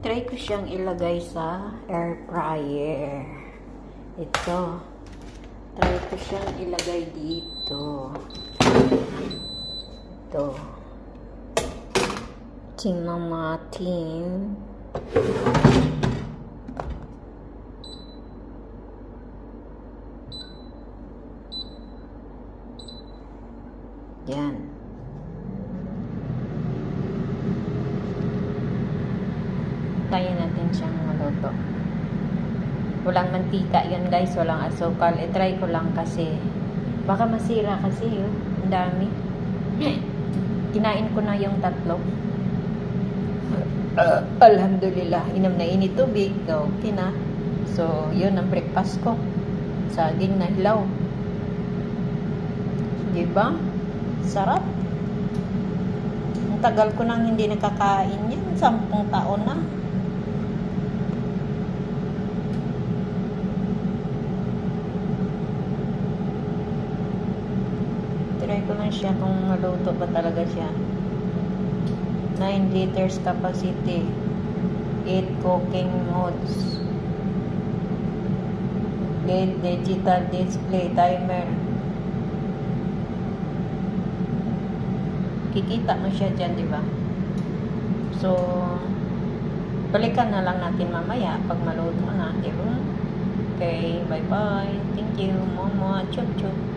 Try ko siyang ilagay sa air fryer. Ito. Try ko siyang ilagay dito. Ito. Tingnan natin. Yan. Kaya natin siyang maluto. Walang mantika yan guys, walang asukal. I-try ko lang kasi baka masira kasi yun. Ang dami. Kinain ko na yung 3. Alhamdulillah. Inom na init tubig. Okay na. So, yun ang breakfast ko. Saging na hilaw. Diba? Sarap. Ang tagal ko nang hindi nakakain yan. 10 taon na. Try ko lang siya kung maluto ba talaga siya. 9 liters capacity. 8 cooking modes. LED digital display timer. Kikita mo siya dyan, di ba? So, balikan na lang natin mamaya pag maluto na, di ba? Okay, bye-bye. Thank you, mama. Chup-chup.